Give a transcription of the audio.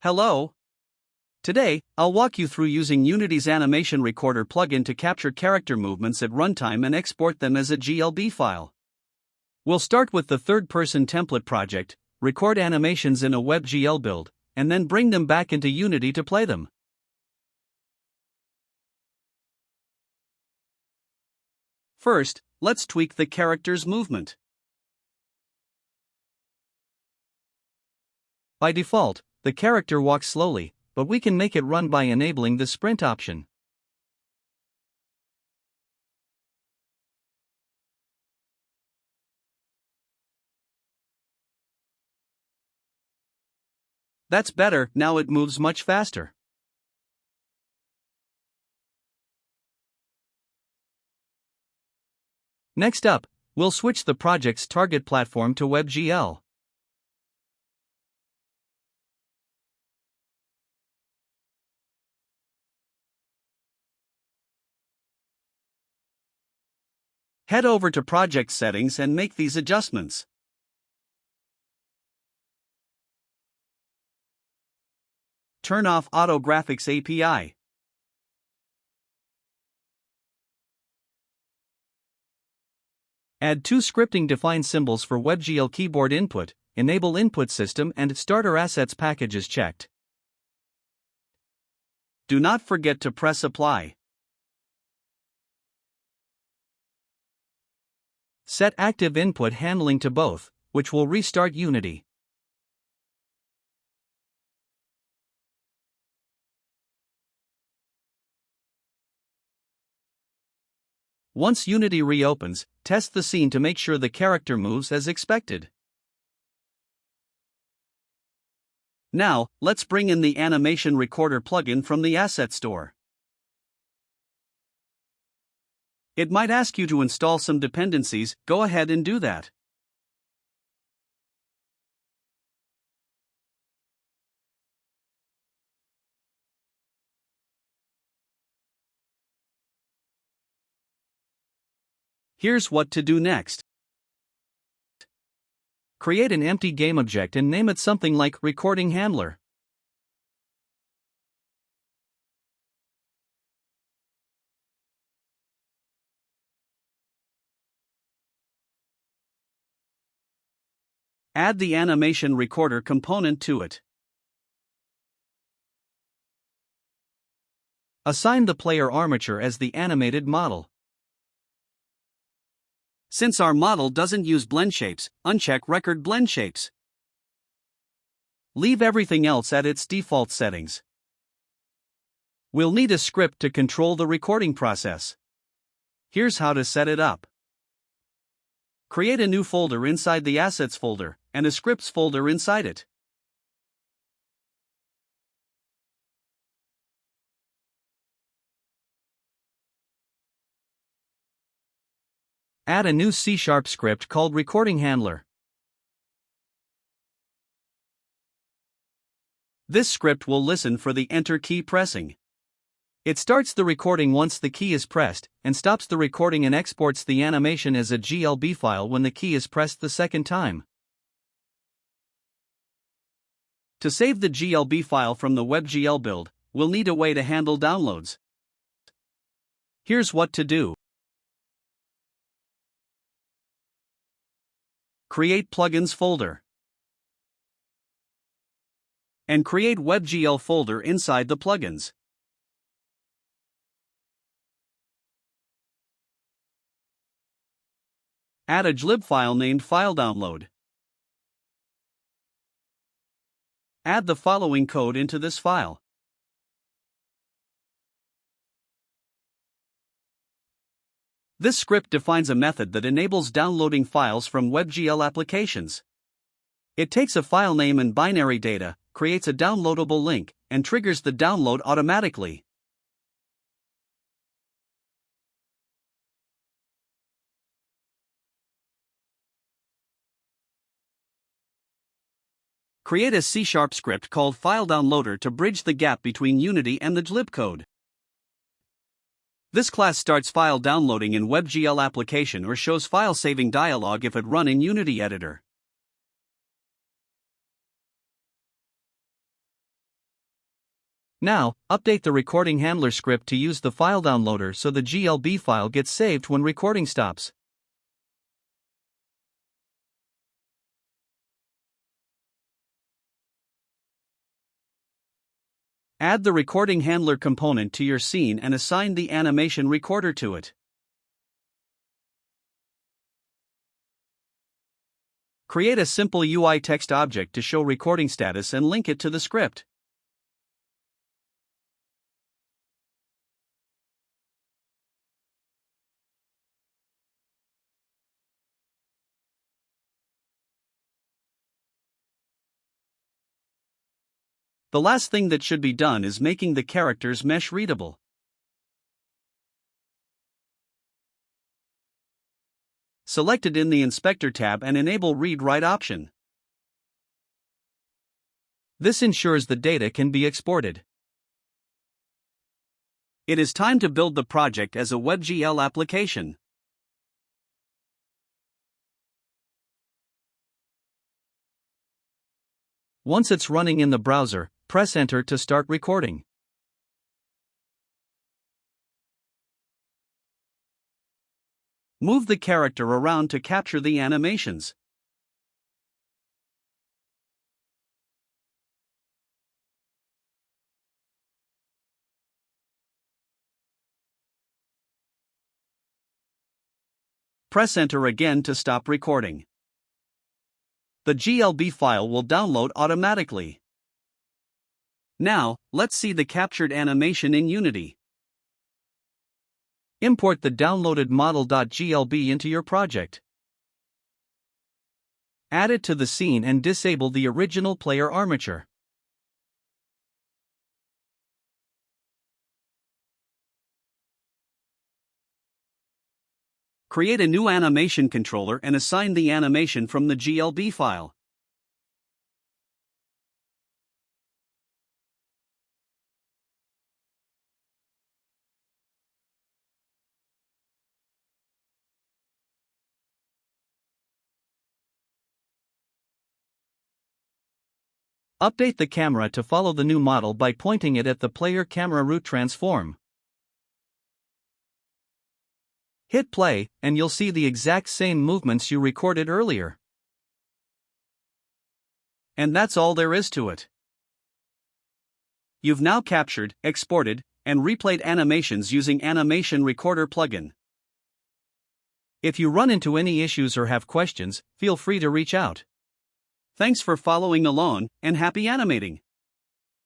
Hello. Today, I'll walk you through using Unity's Animation Recorder plugin to capture character movements at runtime and export them as a GLB file. We'll start with the third-person template project, record animations in a WebGL build, and then bring them back into Unity to play them. First, let's tweak the character's movement. By default, the character walks slowly, but we can make it run by enabling the sprint option. That's better, now it moves much faster. Next up, we'll switch the project's target platform to WebGL. Head over to Project Settings and make these adjustments. Turn off Auto Graphics API. Add two scripting defined symbols for WebGL keyboard input, enable input system and starter assets packages checked. Do not forget to press apply. Set active input handling to both, which will restart Unity. Once Unity reopens, test the scene to make sure the character moves as expected. Now, let's bring in the Animation Recorder plugin from the Asset Store. It might ask you to install some dependencies, go ahead and do that. Here's what to do next. Create an empty game object and name it something like Recording Handler. Add the Animation Recorder component to it. Assign the player armature as the animated model. Since our model doesn't use blend shapes, uncheck Record Blend Shapes. Leave everything else at its default settings. We'll need a script to control the recording process. Here's how to set it up. Create a new folder inside the Assets folder, and a Scripts folder inside it. Add a new C# script called Recording Handler. This script will listen for the Enter key pressing. It starts the recording once the key is pressed, and stops the recording and exports the animation as a GLB file when the key is pressed the second time. To save the GLB file from the WebGL build, we'll need a way to handle downloads. Here's what to do. Create Plugins folder. And create WebGL folder inside the plugins. Add a GLB file named File Download. Add the following code into this file. This script defines a method that enables downloading files from WebGL applications. It takes a file name and binary data, creates a downloadable link, and triggers the download automatically. Create a C# script called File Downloader to bridge the gap between Unity and the GLB code. This class starts file downloading in WebGL application or shows file saving dialog if it run in Unity editor. Now, update the recording handler script to use the file downloader so the GLB file gets saved when recording stops. Add the recording handler component to your scene and assign the animation recorder to it. Create a simple UI text object to show recording status and link it to the script. The last thing that should be done is making the characters mesh readable. Select it in the Inspector tab and enable Read-Write option. This ensures the data can be exported. It is time to build the project as a WebGL application. Once it's running in the browser, press Enter to start recording. Move the character around to capture the animations. Press Enter again to stop recording. The GLB file will download automatically. Now, let's see the captured animation in Unity. Import the downloaded model.glb into your project. Add it to the scene and disable the original player armature. Create a new animation controller and assign the animation from the GLB file. Update the camera to follow the new model by pointing it at the player camera root transform. Hit play, and you'll see the exact same movements you recorded earlier. And that's all there is to it. You've now captured, exported, and replayed animations using Animation Recorder plugin. If you run into any issues or have questions, feel free to reach out. Thanks for following along, and happy animating!